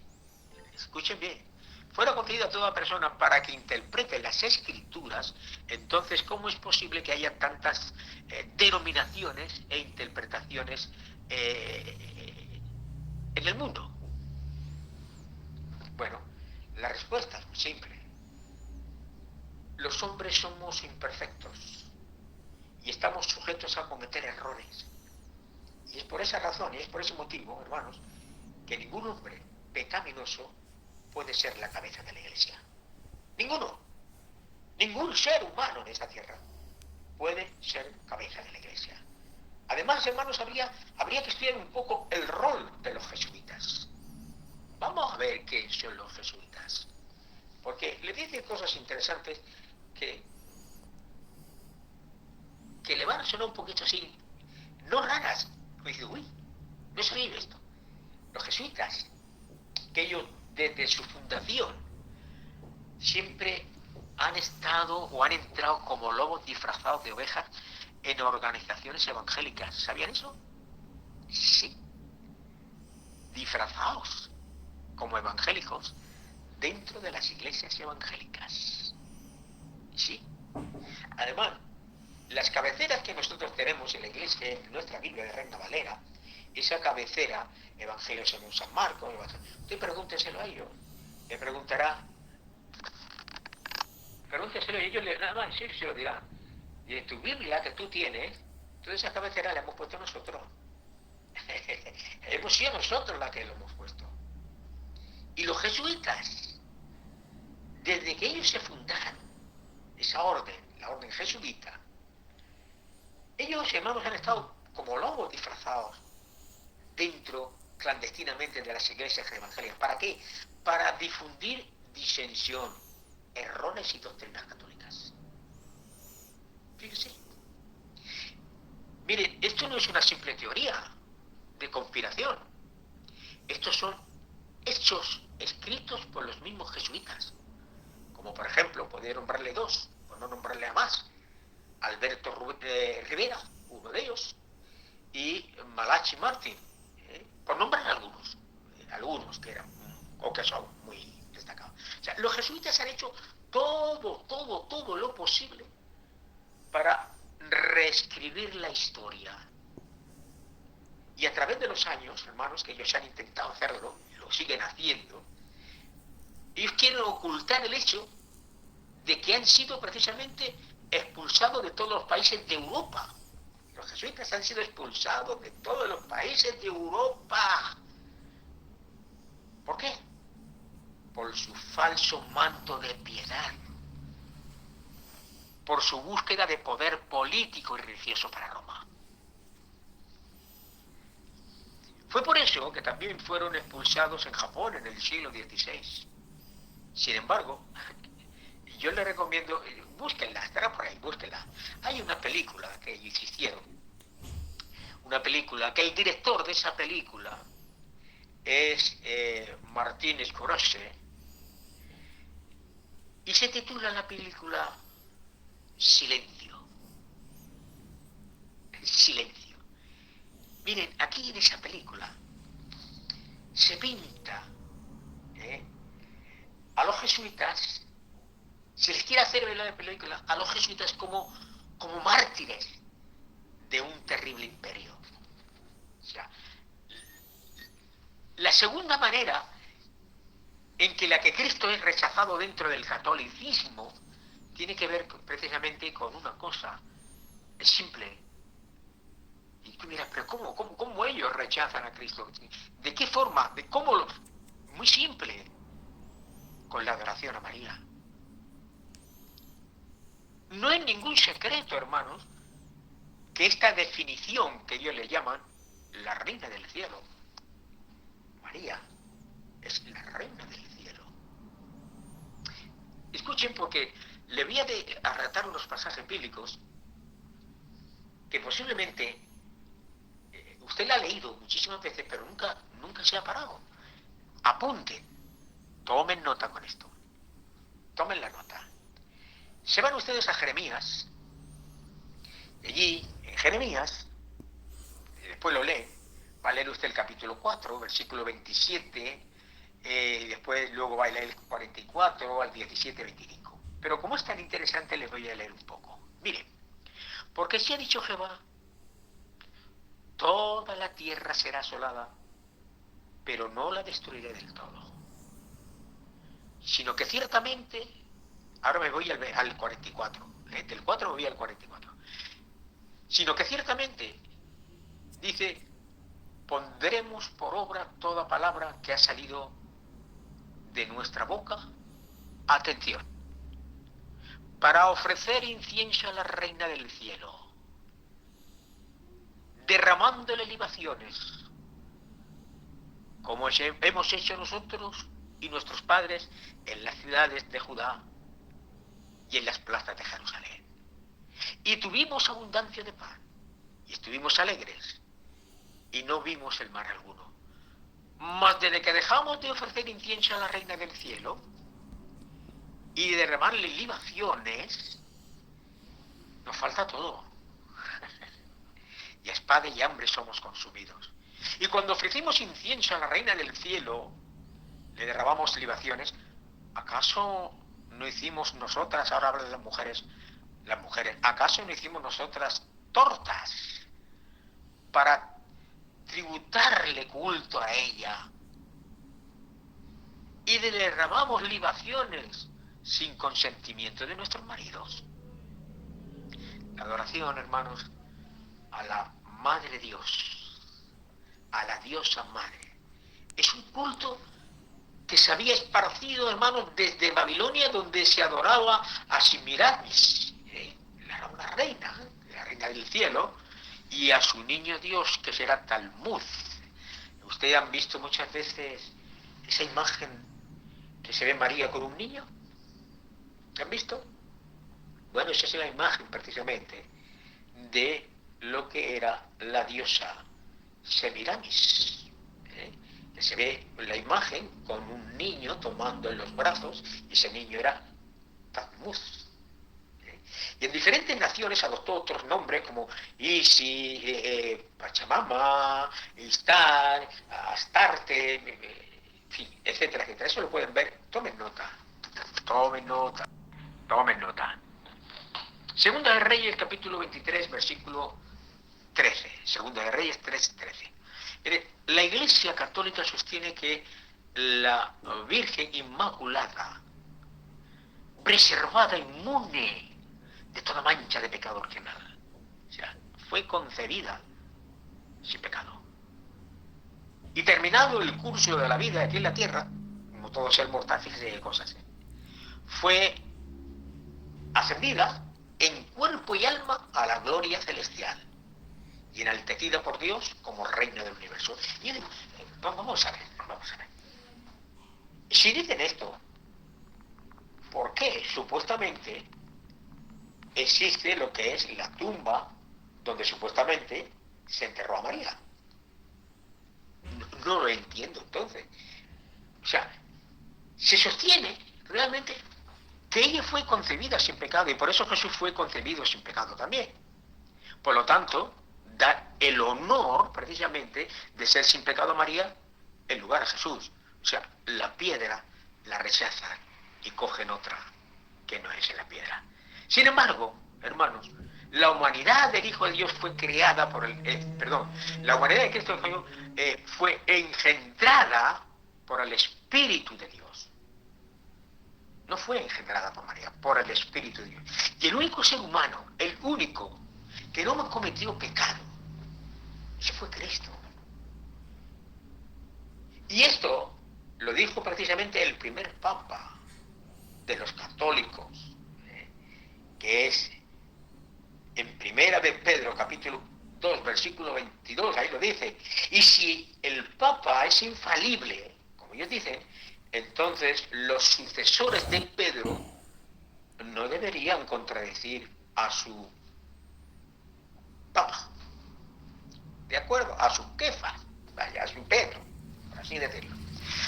escuchen bien, fuera concedido a toda persona para que interprete las Escrituras, entonces ¿cómo es posible que haya tantas denominaciones e interpretaciones en el mundo? Bueno, la respuesta es muy simple. Los hombres somos imperfectos y estamos sujetos a cometer errores. Y es por esa razón y es por ese motivo, hermanos, que ningún hombre pecaminoso puede ser la cabeza de la Iglesia. Ninguno. Ningún ser humano en esta tierra puede ser cabeza de la Iglesia. Además, hermanos, habría que estudiar un poco el rol de los jesuitas. Vamos a ver qué son los jesuitas. Porque le dicen cosas interesantes que le van a sonar un poquito así, no raras. Me dice, uy, no sabía esto. Los jesuitas, que ellos desde su fundación siempre han estado o han entrado como lobos disfrazados de ovejas en organizaciones evangélicas. ¿Sabían eso? Sí. Disfrazados como evangélicos dentro de las iglesias evangélicas. Sí. Además, las cabeceras que nosotros tenemos en la iglesia, en nuestra Biblia de Reina Valera, esa cabecera, Evangelio según San Marcos, usted pregúnteselo a ellos. Le preguntará, pregúnteselo y ellos nada más, sí, se lo dirán. Y en tu Biblia que tú tienes, toda esa cabecera la hemos puesto nosotros. Hemos sido nosotros la que lo hemos puesto. Y los jesuitas, desde que ellos se fundaron, esa orden, la orden jesuita, ellos, hermanos, han estado como lobos disfrazados dentro, clandestinamente, de las iglesias evangélicas. ¿Para qué? Para difundir disensión, errores y doctrinas católicas. Fíjense. Miren, esto no es una simple teoría de conspiración. Estos son hechos escritos por los mismos jesuitas. Como por ejemplo, podría nombrarle dos, por no nombrarle a más. Alberto Rivera, uno de ellos, y Malachi Martin, por nombrar algunos que eran o que son muy destacados. O sea, los jesuitas han hecho todo lo posible para reescribir la historia. Y a través de los años, hermanos, que ellos han intentado hacerlo, lo siguen haciendo, Ellos quieren ocultar el hecho de que han sido precisamente expulsados de todos los países de Europa. Los jesuitas han sido expulsados de todos los países de Europa. ¿Por qué? Por su falso manto de piedad, por su búsqueda de poder político y religioso para Roma. Fue por eso que también fueron expulsados en Japón en el siglo XVI. Sin embargo, yo les recomiendo, búsquenla, estará por ahí, búsquenla. Hay una película que hicieron, una película que el director de esa película es Martin Scorsese, y se titula la película Silencio. Silencio. Miren, aquí en esa película se pinta a los jesuitas, se les quiere hacer ver la película a los jesuitas como mártires de un terrible imperio. O sea, la segunda manera en que la que Cristo es rechazado dentro del catolicismo tiene que ver precisamente con una cosa, es simple. Y tú dirás, pero ¿cómo ellos rechazan a Cristo? ¿De qué forma? ¿De cómo? Muy simple, con la adoración a María. No es ningún secreto, hermanos, que esta definición que ellos le llaman la reina del cielo, María, es la reina del cielo. Escuchen, porque le voy a relatar unos pasajes bíblicos que posiblemente usted la ha leído muchísimas veces, pero nunca se ha parado. Apunten, tomen nota con esto, tomen la nota. Se van ustedes a Jeremías, allí, en Jeremías, después lo lee, va a leer usted el capítulo 4, versículo 27, y después luego va a leer el 44 al 17, 25. Pero como es tan interesante, les voy a leer un poco. Miren, porque si ha dicho Jehová, toda la tierra será asolada, pero no la destruiré del todo, sino que ciertamente, ahora me voy al 44, del 4 me voy al 44, sino que ciertamente, dice, pondremos por obra toda palabra que ha salido de nuestra boca, atención, para ofrecer incienso a la reina del cielo, derramándole libaciones, como hemos hecho nosotros y nuestros padres en las ciudades de Judá y en las plazas de Jerusalén. Y tuvimos abundancia de pan, y estuvimos alegres, y no vimos el mal alguno. Mas desde que dejamos de ofrecer incienso a la reina del cielo y de derramarle libaciones, nos falta todo. Y a espada y hambre somos consumidos. Y cuando ofrecimos incienso a la reina del cielo, le derramamos libaciones, ¿acaso no hicimos nosotras, ahora hablan las mujeres, ¿acaso no hicimos nosotras tortas para tributarle culto a ella? Y le derramamos libaciones sin consentimiento de nuestros maridos. La adoración, hermanos, a la Madre de Dios, a la diosa Madre, es un culto que se había esparcido, hermanos, desde Babilonia, donde se adoraba a Semiramis, una reina, la reina del cielo, y a su niño Dios, que será Talmud. Ustedes han visto muchas veces esa imagen que se ve María con un niño. ¿Han visto? Bueno, esa es la imagen precisamente de lo que era la diosa Semiramis. Se ve la imagen con un niño tomando en los brazos, y ese niño era Tammuz. Y en diferentes naciones adoptó otros nombres como Isis, Pachamama, Istar, Astarte, en fin, etcétera, etcétera. Eso lo pueden ver. Tomen nota. Tomen nota. Tomen nota. Segunda de Reyes, capítulo 23, versículo 13. Segunda de Reyes 3:13. La Iglesia Católica sostiene que la Virgen Inmaculada, preservada, inmune de toda mancha de pecado original. O sea, fue concebida sin pecado. Y terminado el curso de la vida aquí en la tierra, como todo ser mortal, fíjese qué cosas, fue ascendida en cuerpo y alma a la gloria celestial y enaltecida por Dios como reina del universo. Y vamos a ver. Si dicen esto, ¿por qué supuestamente existe lo que es la tumba donde supuestamente se enterró a María? No lo entiendo entonces. O sea, se sostiene realmente que ella fue concebida sin pecado y por eso Jesús fue concebido sin pecado también. Por lo tanto, da el honor precisamente de ser sin pecado María en lugar a Jesús. O sea, la piedra la rechazan y cogen otra que no es la piedra. Sin embargo, hermanos, la humanidad del Hijo de Dios fue creada por la humanidad de Cristo fue engendrada por el Espíritu de Dios. No fue engendrada por María, por el Espíritu de Dios. Y el único ser humano, el único que no cometió pecado, ese fue Cristo. Y esto lo dijo precisamente el primer papa de los católicos, que es en Primera de Pedro, capítulo 2, versículo 22, ahí lo dice. Y si el papa es infalible, como ellos dicen, entonces los sucesores de Pedro no deberían contradecir a su papa, de acuerdo, a su Kefas, vaya, a su Pedro, por así decirlo.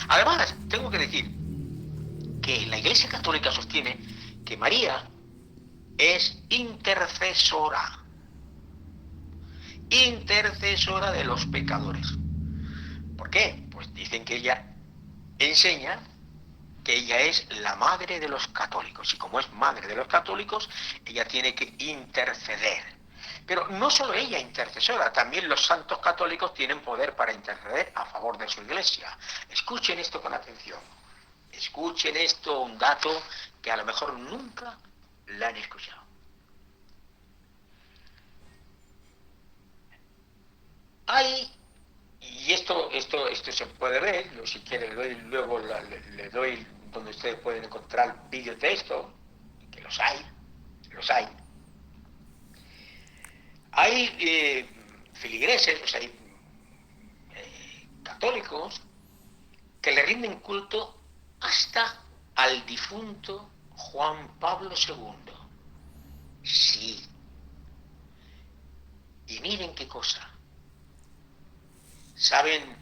Además, tengo que decir que la Iglesia Católica sostiene que María es intercesora de los pecadores. ¿Por qué? Pues dicen que ella enseña que ella es la madre de los católicos, y como es madre de los católicos, ella tiene que interceder. Pero no solo ella intercesora, también los santos católicos tienen poder para interceder a favor de su iglesia. Escuchen esto con atención. Escuchen esto, un dato que a lo mejor nunca la han escuchado. Hay, y esto se puede ver, si quiere le doy donde ustedes pueden encontrar vídeos de esto, que los hay. Hay feligreses, o sea, hay católicos que le rinden culto hasta al difunto Juan Pablo II. Sí. Y miren qué cosa. ¿Saben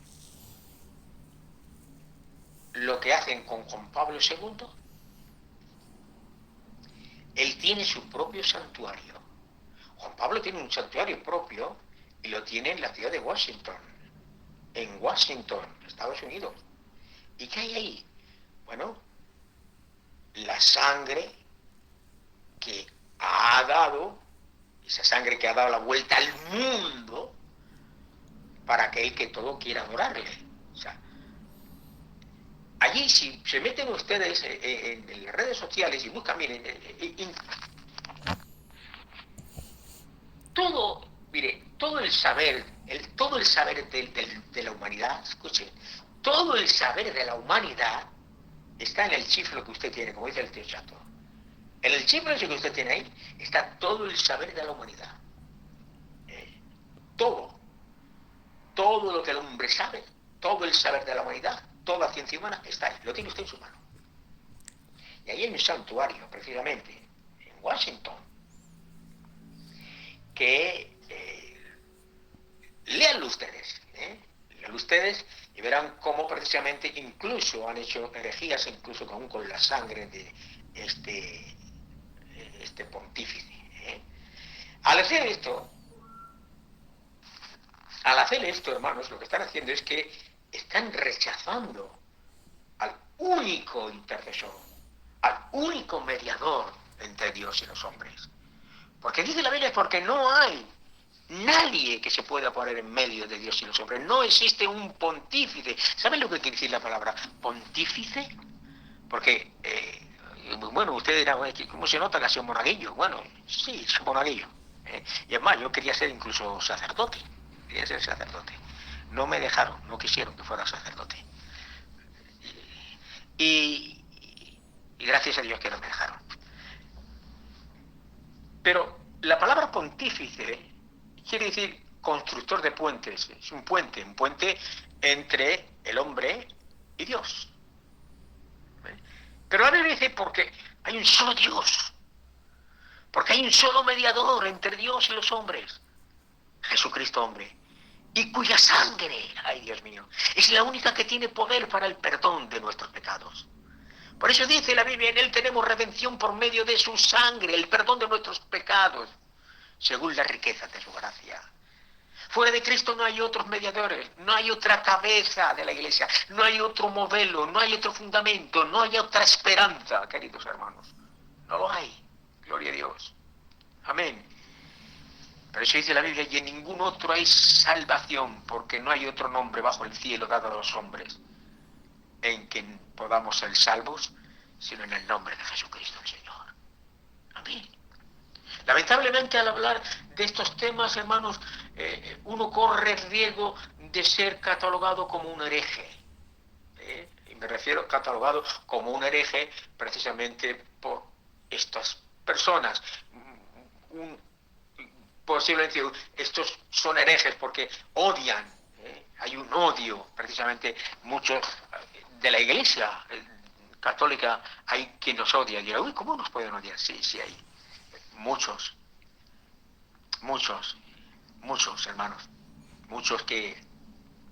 lo que hacen con Juan Pablo II? Él tiene su propio santuario. Juan Pablo tiene un santuario propio y lo tiene en la ciudad de Washington, en Washington, Estados Unidos. ¿Y qué hay ahí? Bueno, la sangre que ha dado, esa sangre que ha dado la vuelta al mundo para aquel que todo quiera adorarle. O sea, allí si se meten ustedes en las redes sociales y buscan, miren, todo el saber, de la humanidad, escuchen, todo el saber de la humanidad está en el chiflo que usted tiene, como dice el tío Chato. En el chiflo ese que usted tiene ahí está todo el saber de la humanidad. Todo lo que el hombre sabe, todo el saber de la humanidad, toda ciencia humana está ahí, lo tiene usted en su mano. Y ahí hay un santuario, precisamente, en Washington, que léanlo ustedes y verán cómo precisamente incluso han hecho herejías, incluso con la sangre de este pontífice. Al hacer esto, hermanos, lo que están haciendo es que están rechazando al único intercesor, al único mediador entre Dios y los hombres. Porque dice la Biblia, porque no hay Nadie que se pueda poner en medio de Dios y los hombres. No existe un pontífice. ¿Saben lo que quiere decir la palabra pontífice? Porque, bueno, usted dirá, ¿cómo se nota que ha sido monaguillo? Bueno, sí, es monaguillo. Y es más, yo quería ser incluso sacerdote. Quería ser sacerdote. No me dejaron, no quisieron que fuera sacerdote. Y, y gracias a Dios que no me dejaron. Pero la palabra pontífice quiere decir constructor de puentes. Es un puente entre el hombre y Dios. Pero la Biblia dice porque hay un solo Dios, porque hay un solo mediador entre Dios y los hombres, Jesucristo hombre, y cuya sangre, ay Dios mío, es la única que tiene poder para el perdón de nuestros pecados. Por eso dice la Biblia, en Él tenemos redención por medio de su sangre, el perdón de nuestros pecados, según la riqueza de su gracia. Fuera de Cristo no hay otros mediadores, no hay otra cabeza de la iglesia, no hay otro modelo, no hay otro fundamento, no hay otra esperanza, queridos hermanos. No lo hay. Gloria a Dios. Amén. Pero eso dice la Biblia, y en ningún otro hay salvación, porque no hay otro nombre bajo el cielo dado a los hombres en que podamos ser salvos, sino en el nombre de Jesucristo el Señor. Amén. Lamentablemente, al hablar de estos temas, hermanos, uno corre el riesgo de ser catalogado como un hereje. Y me refiero catalogado como un hereje precisamente por estas personas. Posiblemente estos son herejes porque odian. Hay un odio, precisamente, muchos de la Iglesia católica hay quien nos odia. Y dirá, uy, ¿cómo nos pueden odiar? Sí, sí hay. Muchos, hermanos, muchos que,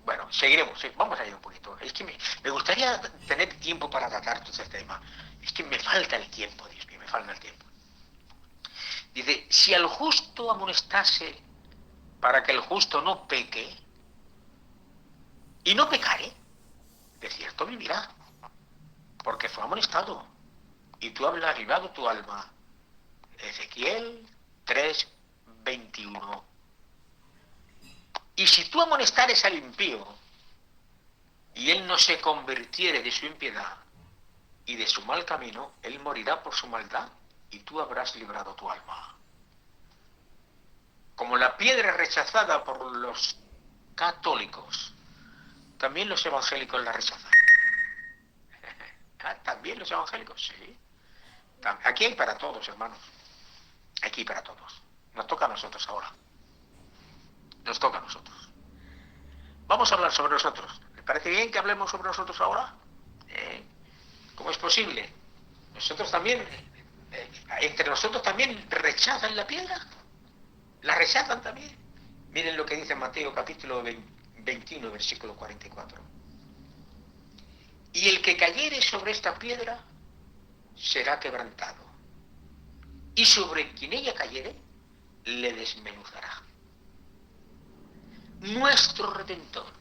bueno, seguiremos, vamos a ir un poquito. Es que me gustaría tener tiempo para tratar todo este tema. Es que me falta el tiempo, Dios mío, me falta el tiempo. Dice, si al justo amonestase para que el justo no peque, y no pecare, de cierto vivirá, porque fue amonestado, y tú has avivado tu alma. Ezequiel 3:21. Y si tú amonestares al impío, y él no se convirtiere de su impiedad y de su mal camino, él morirá por su maldad, y tú habrás librado tu alma. Como la piedra rechazada por los católicos, también los evangélicos la rechazan. ¿También los evangélicos? Sí. Aquí hay para todos, hermanos. Aquí hay para todos. Nos toca a nosotros ahora. Nos toca a nosotros. Vamos a hablar sobre nosotros. ¿Le parece bien que hablemos sobre nosotros ahora? ¿Cómo es posible? Nosotros también, entre nosotros también rechazan la piedra. La rechazan también. Miren lo que dice Mateo capítulo 21, versículo 44. Y el que cayere sobre esta piedra será quebrantado, y sobre quien ella cayere le desmenuzará. Nuestro Redentor,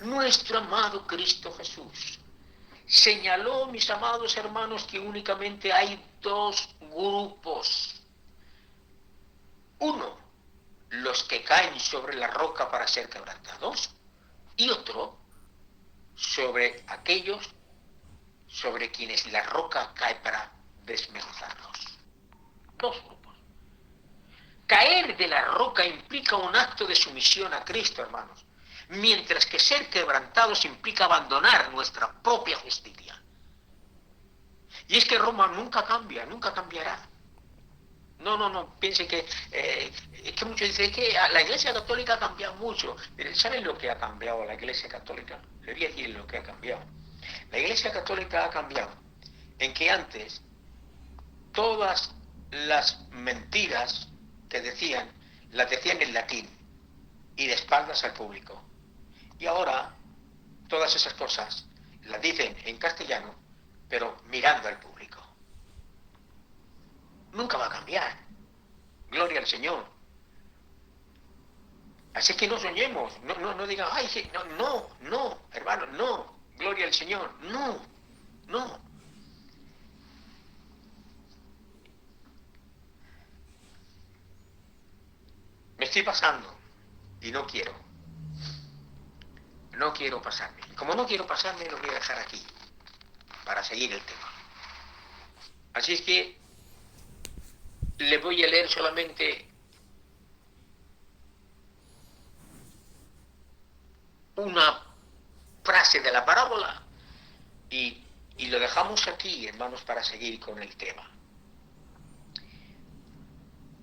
nuestro amado Cristo Jesús, señaló, mis amados hermanos, que únicamente hay dos grupos. Uno, los que caen sobre la roca para ser quebrantados, y otro, sobre aquellos sobre quienes la roca cae para desmenuzarlos. Dos grupos. Caer de la roca implica un acto de sumisión a Cristo, hermanos, mientras que ser quebrantados implica abandonar nuestra propia justicia. Y es que Roma nunca cambia, nunca cambiará. No, piensen que muchos dicen que la Iglesia Católica ha cambiado mucho. ¿Saben lo que ha cambiado la Iglesia Católica? Les voy a decir lo que ha cambiado. La Iglesia Católica ha cambiado en que antes todas las mentiras que decían, las decían en latín y de espaldas al público. Y ahora todas esas cosas las dicen en castellano, pero mirando al público. Nunca va a cambiar. Gloria al Señor. Así que no soñemos, no digan, ay, no, hermano, no, gloria al Señor, no. ¿Me estoy pasando y no quiero. No quiero pasarme. Y como no quiero pasarme, lo voy a dejar aquí para seguir el tema. Así es que le voy a leer solamente una frase de la parábola y lo dejamos aquí, hermanos, para seguir con el tema.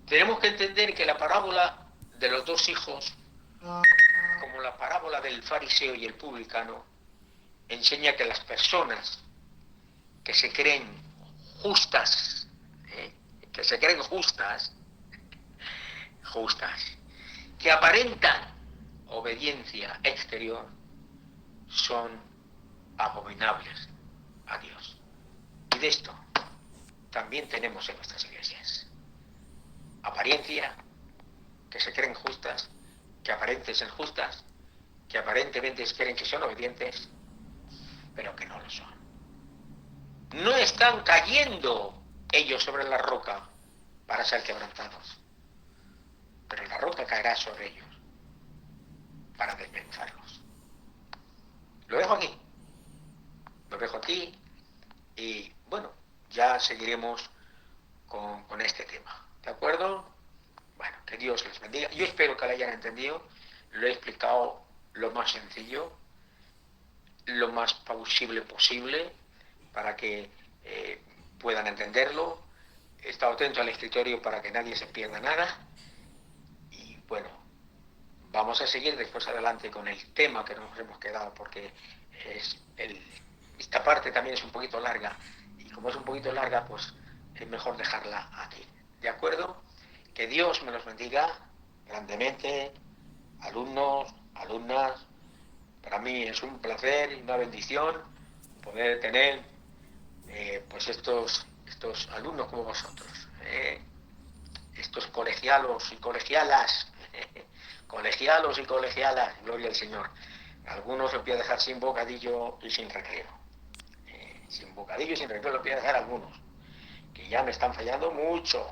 Tenemos que entender que la parábola de los dos hijos, como la parábola del fariseo y el publicano, enseña que las personas que se creen justas, que se creen justas, que aparentan obediencia exterior, son abominables a Dios. Y de esto también tenemos en nuestras iglesias. Apariencia, que se creen justas, que aparenten ser justas, que aparentemente creen que son obedientes, pero que no lo son. No están cayendo ellos sobre la roca para ser quebrantados, pero la roca caerá sobre ellos para desmenuzarlos. Lo dejo aquí y bueno, ya seguiremos con este tema, ¿de acuerdo? Bueno, que Dios les bendiga. Yo espero que lo hayan entendido. Lo he explicado lo más sencillo, lo más plausible posible, para que puedan entenderlo. He estado atento al escritorio para que nadie se pierda nada. Y bueno, vamos a seguir después adelante con el tema que nos hemos quedado, porque esta parte también es un poquito larga. Y como es un poquito larga, pues es mejor dejarla aquí. ¿De acuerdo? Que Dios me los bendiga grandemente, alumnos, alumnas. Para mí es un placer y una bendición poder tener pues estos alumnos como vosotros, estos colegialos y colegialas, colegialos y colegialas, gloria al Señor. Algunos los voy a dejar sin bocadillo y sin recreo. Sin bocadillo y sin recreo los voy a dejar algunos, que ya me están fallando muchos,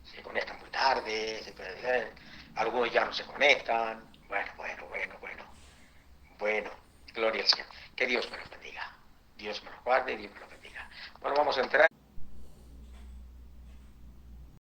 se conectan muy tarde, algunos ya no se conectan, bueno, gloria al Señor, que Dios me los bendiga, Dios me los guarde y Dios me los bendiga. Bueno, vamos a entrar.